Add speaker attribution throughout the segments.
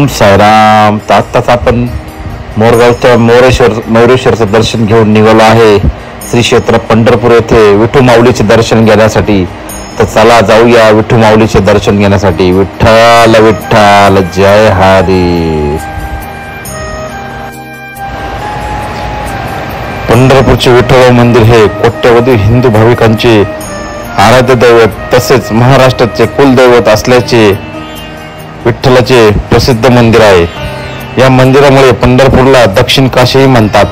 Speaker 1: साईराम. आत्ताच आपण मोरगावच्या मयुरेश्वरचं दर्शन घेऊन निघालो आहे श्री क्षेत्र पंढरपूर येथे विठू माऊलीचे दर्शन घेण्यासाठी. तर चला जाऊया विठू माऊलीचे दर्शन घेण्यासाठी. विठ्ठल विठ्ठल जय हरी. पंढरपूरचे विठोबा मंदिर हे कोट्यवधी हिंदू भाविकांचे आराध्य दैवत तसेच महाराष्ट्राचे कुलदैवत असल्याचे विठ्ठलाचे प्रसिद्ध मंदिर आहे. या मंदिरामुळे पंढरपूरला दक्षिण काशीही म्हणतात.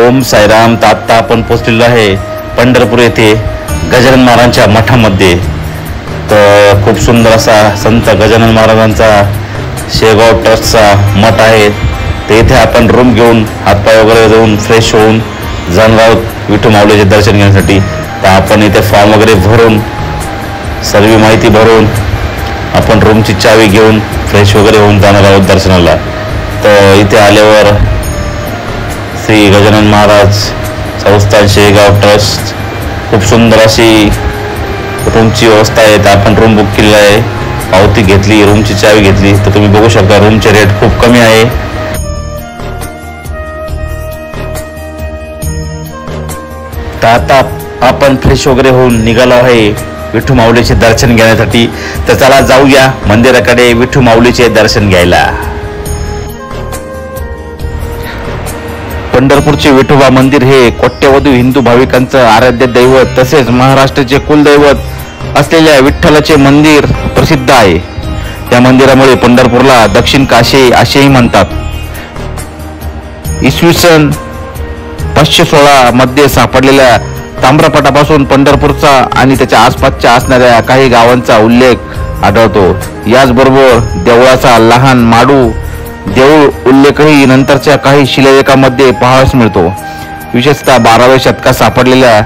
Speaker 1: ओम साईराम. आता आपण पोहोचलेलो आहे पंढरपूर येथे गजानन महाराजांच्या मठामध्ये. तर खूप सुंदर असा संत गजानन महाराजांचा शेगाव ट्रस्टचा मठ आहे. तर इथे आपण रूम घेऊन हातपाय वगैरे जाऊन फ्रेश होऊन जाणार आहोत विठू माऊलीचे दर्शन घेण्यासाठी. तर आपण इथे फॉर्म वगैरे भरून सर्व माहिती भरून आपण रूमची चावी घेऊन फ्रेश वगैरे होऊन जाणार आहोत दर्शनाला. तर इथे आल्यावर श्री गजानन महाराज संस्थान शेगाव ट्रस्ट खूप सुंदर अशी रूमची व्यवस्था आहे. तर आपण रूम बुक केलेला आहे, पावती घेतली, रूमची चावी घेतली. तर तुम्ही बघू शकता रूमचे रेट खूप कमी आहे. तर आता आपण फ्रेश वगैरे होऊन निघालो आहे विठू माऊलीचे दर्शन घेण्यासाठी. तर चला जाऊया मंदिराकडे विठू माऊलीचे दर्शन घ्यायला. पंढरपूरचे विठोबा मंदिर हे कोट्यवधी हिंदू भाविकांचं आराध्य दैवत तसेच महाराष्ट्राचे कुलदैवत असलेल्या विठ्ठलाचे मंदिर प्रसिद्ध आहे. या मंदिरामुळे पंढरपूरला दक्षिण काशी असेही म्हणतात. इसवी सन 516 मध्ये सापडलेल्या ताम्रपटापासून पंढरपूरचा आणि त्याच्या आसपासच्या असणाऱ्या काही गावांचा उल्लेख आढळतो. याचबरोबर देवळाचा लहान माडू देऊळ उल्लेखही नंतरच्या काही शिलालेखामध्ये पाहावयास मिळतो. विशेषतः 12व्या शतकात सापडलेल्या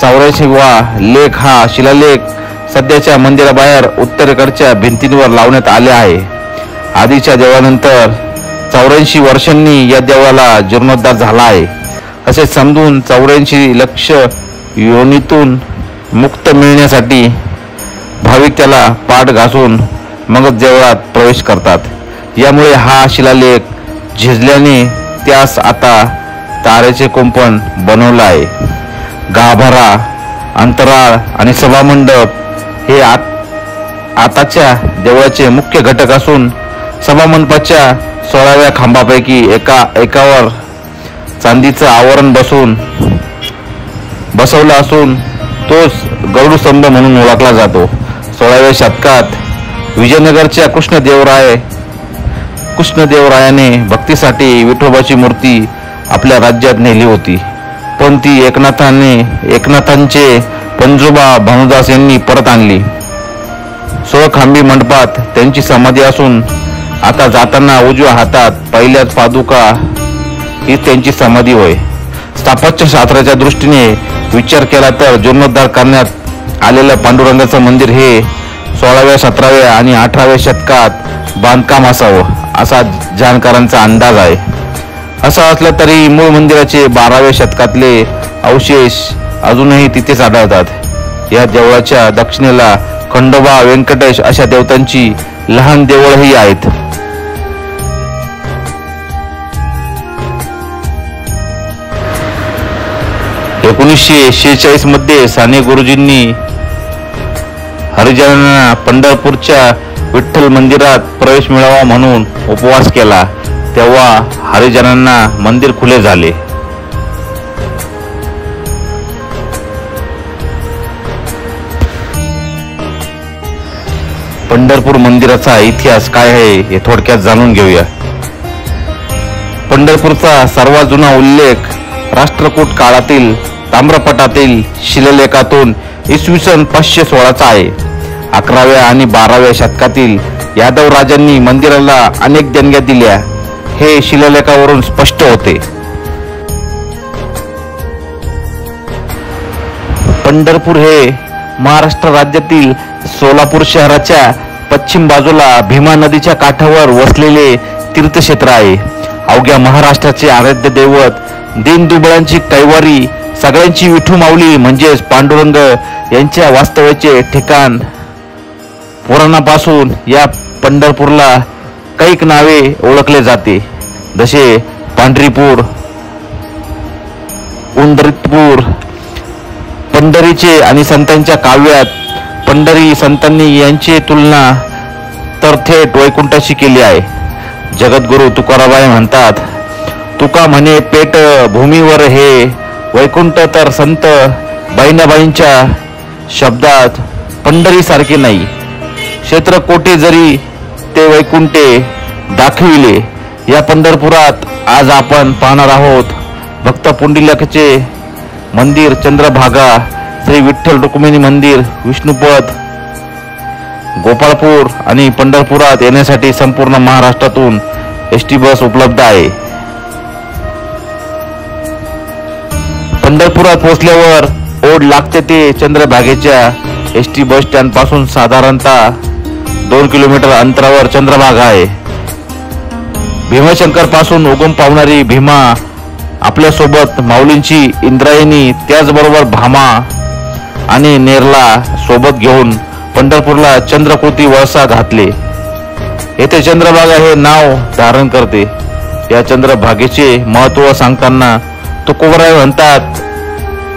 Speaker 1: 84वा लेख हा शिलालेख सध्याच्या मंदिराबाहेर उत्तरेकडच्या भिंतींवर लावण्यात आले आहे. आधीच्या देवळानंतर 84 वर्षांनी या देवळाला जीर्णोद्धार झाला आहे असे समजून 84 लक्ष योनीतून मुक्त मिळण्यासाठी भाविक त्याला पाठ घासून मगच देवळात प्रवेश करतात. यामुळे हा शिलालेख झिजल्याने त्यास आता तारेचे कुंपण बनवलं आहे. गाभारा, अंतराळ आणि सभामंडप हे आताच्या देवळाचे मुख्य घटक असून सभामंडपाच्या 16व्या खांबापैकी एकावर चांदीचं आवरण बसवलं असून तोच गरुडस्तंभ म्हणून ओळखला जातो. 16व्या शतकात विजयनगरच्या कृष्णदेवरायाने भक्तीसाठी विठोबाची मूर्ती आपल्या राज्यात नेली होती, पण ती एकनाथांचे पंजोबा भानुदास यांनी परत आणली. 16 खांबी मंडपात त्यांची समाधी असून आता जाताना उजव्या हातात पहिल्याच पादुका ही त्यांची समाधी होय. स्थापत्य शास्त्राच्या दृष्टीने विचार केला तर जीर्णोद्धार करण्यात आलेलं पांडुरंगाचं मंदिर हे 16व्या 17व्या आणि 18व्या शतकात बांधकाम असावं असा जाणकारांचा अंदाज आहे. असं असलं तरी मूळ मंदिराचे 12व्या शतकातले अवशेष अजूनही तिथेच आढळतात. या देवळाच्या दक्षिणेला खंडोबा, व्यंकटेश अशा देवतांची लहान देवळही आहेत. – 1946 मध्ये साने गुरुजींनी हरिजनांना पंढरपूरच्या विठ्ठल मंदिरात प्रवेश मिळावा म्हणून उपवास केला. तेव्हा हरिजनांना मंदिर खुले झाले. पंढरपूर मंदिराचा इतिहास काय आहे हे थोडक्यात जाणून घेऊया. पंढरपूरचा सर्वात जुना उल्लेख राष्ट्रकूट काळातील ताम्रपटातील शिलालेखातून इसवी सन 516चा आहे. 11व्या आणि 12व्या शतकातील यादव राजांनी मंदिराला अनेक देणग्या दिल्या हे शिलालेखावरून स्पष्ट होते. पंढरपूर हे महाराष्ट्र राज्यातील सोलापूर शहराच्या पश्चिम बाजूला भीमा नदीच्या काठावर वसलेले तीर्थक्षेत्र आहे. अवघ्या महाराष्ट्राचे आराध्य दैवत, दीनदुबळांची कैवारी, सगळ्यांची विठू माऊली म्हणजेच पांडुरंग यांच्या वास्तव्याचे ठिकाण पुराणापासून या पंढरपूरला कैक नावे ओळखले जाते. जसे पांढरीपूर, उंडरीतपूर. पंढरीचे आणि संतांच्या काव्यात पंढरी संतांनी यांची तुलना तर थेट वैकुंठाशी केली आहे. जगद्गुरु तुकाराबाई म्हणतात, तुका म्हणे पेट भूमीवर हे वैकुंठ, तर संत बहिणाबाईंच्या शब्दात पंढरी सारखे नाही. क्षेत्र कोटे जरी ते वैकुंठे दाखविले. या पंढरपुरात आज आपण पाहणार आहोत भक्त पुंडलिकाचे मंदिर, चंद्रभागा, श्री विठ्ठल रुक्मिणी मंदिर, विष्णुपद, गोपाळपूर. आणि पंढरपुरात येण्यासाठी संपूर्ण महाराष्ट्रातून एसटी बस उपलब्ध आहे. पंढरपुरात पोहोचल्यावर ओढ लागते ते चंद्रभागेच्या एसटी बस स्टँड पासून साधारणतः 2 किलोमीटर अंतरावर चंद्रभागा आहे. भीमाशंकर पासून उगम पावणारी भीमा आपल्यासोबत माऊलींची इंद्रायणी, त्याचबरोबर भामा आणि नेरला सोबत घेऊन पंढरपूरला चंद्रकृती वळसा घातले. येथे चंद्रभागा हे नाव धारण करते. या चंद्रभागेचे महत्व सांगताना तुकोबराय म्हणतात,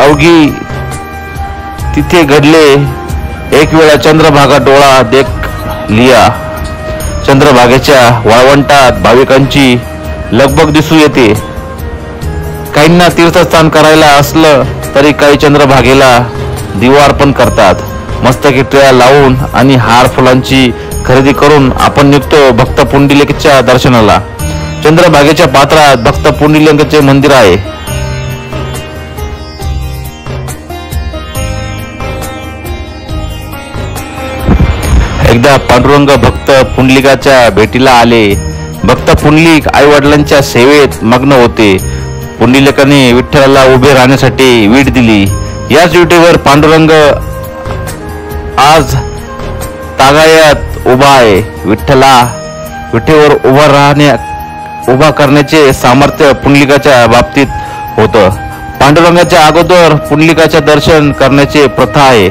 Speaker 1: अवघी तिथे घडले एक वेळा चंद्रभागा डोळा देख लिया. चंद्रभागेच्या वाळवंटात भाविकांची लगबग दिसू येते. काहींना तीर्थस्थान करायला असलं तरी काही चंद्रभागेला दिवार्पण करतात. मस्तकी टिळा लावून आणि हार फुलांची खरेदी करून आपण निघतो भक्त पुंडलिकाच्या दर्शनाला. चंद्रभागेच्या पात्रात भक्त पुंडलिकाचे मंदिर आहे. एकदा पांडुरंग भक्त पुंडलिकाच्या भेटीला आले. भक्त पुंडलिक आई वडिलांच्या सेवेत मग्न होते. पुंडलिकाने विठ्ठलाला उभे राहण्यासाठी वीट दिली. याच विटेवर पांडुरंग आज तागायत उभा आहे. विठेवर उभा करण्याचे सामर्थ्य पुंडलिकाच्या बाबतीत होतं. पांडुरंगाच्या अगोदर पुंडलिकाचे दर्शन करण्याची प्रथा आहे.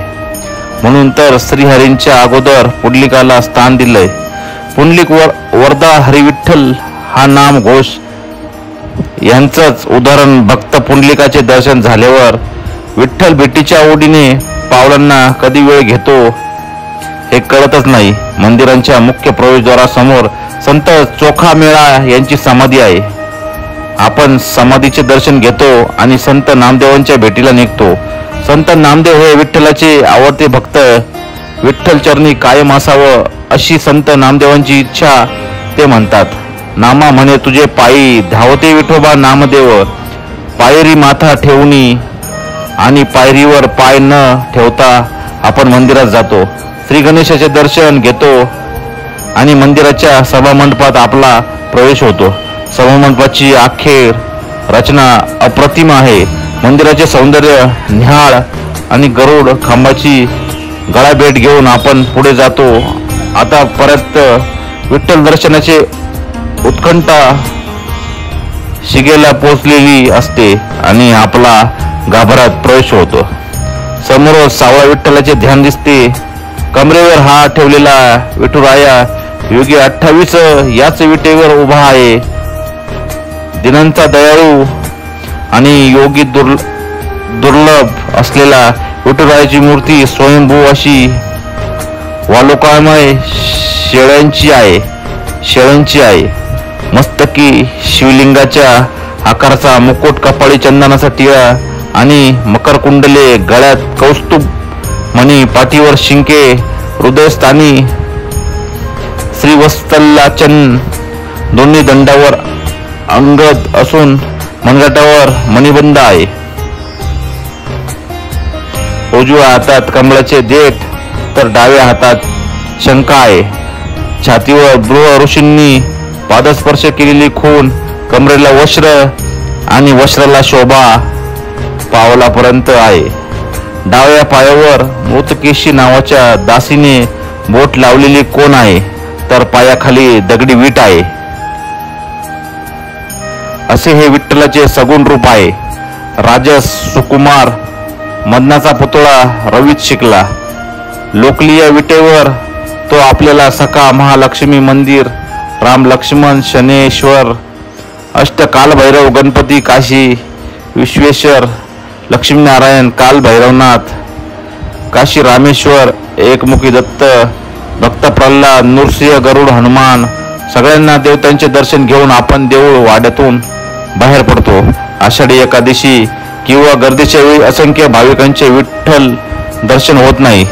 Speaker 1: म्हणून तर श्रीहरींच्या अगोदर पुंडलिकाला स्थान दिलंय. पुंडलिक वरदा हरिविठ्ठल हा नाम घोष यांचंच उदाहरण. भक्त पुंडलिकाचे दर्शन झाल्यावर विठ्ठल भेटीच्या ओढीने पावलांना कधी वेळ घेतो हे कळतच नाही. मंदिरांच्या मुख्य प्रवेशद्वारासमोर संत चोखामेळा यांची समाधी आहे. आपण समाधीचे दर्शन घेतो आणि संत नामदेवांच्या भेटीला निघतो. संत नामदेव हे विठ्ठलाचे आवडते भक्त. विठ्ठल चरणी कायम असावं अशी संत नामदेवांची इच्छा ते म्हणतात. नामा म्हणे तुझे पायी धावते विठोबा नामदेव, पायरी माथा ठेवणी आणि पायरीवर पाय न ठेवता आपण मंदिरात जातो. श्री गणेशाचे दर्शन घेतो आणि मंदिराच्या सभामंडपात आपला प्रवेश होतो. सभामंडपाची अखेर रचना अप्रतिम आहे. मंदिराचे सौंदर्य न्याहाळ आणि गरुड खांबाची गळाभेट घेऊन आपण पुढे जातो. आता परत विठ्ठल दर्शनाचे उत्कंठा शिगेला पोचलेली असते आणि आपला गाभाऱ्यात प्रवेश होतो. समोर सावळा विठ्ठलाचे ध्यान दिसते. कमरेवर हात ठेवलेला विठुराया योगी 28 याच विटेवर उभा आहे. दिनांचा दयाळू आणि योगी दुर्लभ असलेला विठुरायाची मूर्ती स्वयंभू अशी वालुकामय शेळ्यांची आहे. मस्तकी शिवलिंगाच्या आकाराचा मुकुट, कपाळी चंदनाचा टिळा आणि मकर कुंडले, गळ्यात कौस्तुभ मणी, पाठीवर शिंके, हृदयस्थानी श्रीवत्सलाचन, दोन्ही दंडावर अंगद असून मनगटावर मणिबंध आहे. उजव्या हातात कमळाचे देठ तर डाव्या हातात शंका आहे. छातीवर बृह ऋषींनी पादस्पर्श केलेली खून, कमरेला वस्त्र आणि वस्त्राला शोभा पावलापर्यंत आहे. डाव्या पायावर मृतकेशी नावाच्या दासीने बोट लावलेली कोण आहे, तर पायाखाली दगडी वीट आहे. असे हे विठ्ठलाचे सगुण रूप आहे. राजस सुकुमार मदनाचा पुतळा रवीत शिकला. लोकलीय विटेवर तो आपल्याला सखा महालक्ष्मी मंदिर, राम लक्ष्मण शनेश्वर, अष्टकालभैरव गणपती काशी विश्वेश्वर, लक्ष्मीनारायण काल भैरवनाथ, काशी रामेश्वर, एकमुखी दत्त, भक्त प्रल्हाद, नृसिंह, गरुड, हनुमान, सगळ्यांना देवतांचे दर्शन घेऊन आपण देऊळ वाड्यातून बाहेर पडतो. आषाढी एकादशी किंवा गर्दीच्या वेळी असंख्य भाविकांचे विठ्ठल दर्शन होत नाही.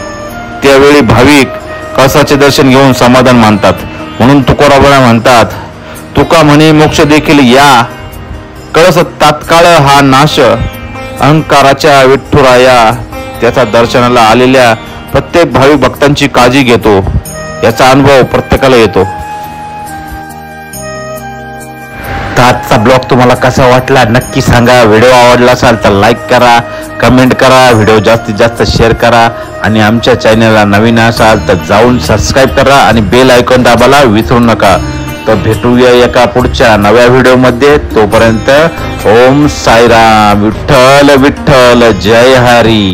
Speaker 1: त्यावेळी भाविक कळसाचे दर्शन घेऊन समाधान मानतात. म्हणून तुकोराब म्हणतात, तुका म्हणे मोक्ष देखील या, कळस तात्काळ हा नाश, अहंकाराच्या विठ्ठुराया. त्याचा दर्शनाला आलेल्या प्रत्येक भाविक भक्तांची काळजी घेतो. याचा अनुभव प्रत्येकाला येतो. तर आजचा ब्लॉग तुम्हाला कसा वाटला नक्की सांगा. व्हिडिओ आवडला असाल तर लाईक करा, कमेंट करा, व्हिडिओ जास्तीत जास्त शेअर करा आणि आमच्या चॅनलला नवीन असाल तर जाऊन सबस्क्राईब करा आणि बेल आयकॉन दाबायला विसरू नका. तर भेटूया एका पुढच्या नव्या व्हिडिओमध्ये. तोपर्यंत ओम साईराम, विठ्ठल विठ्ठल, जय हरी.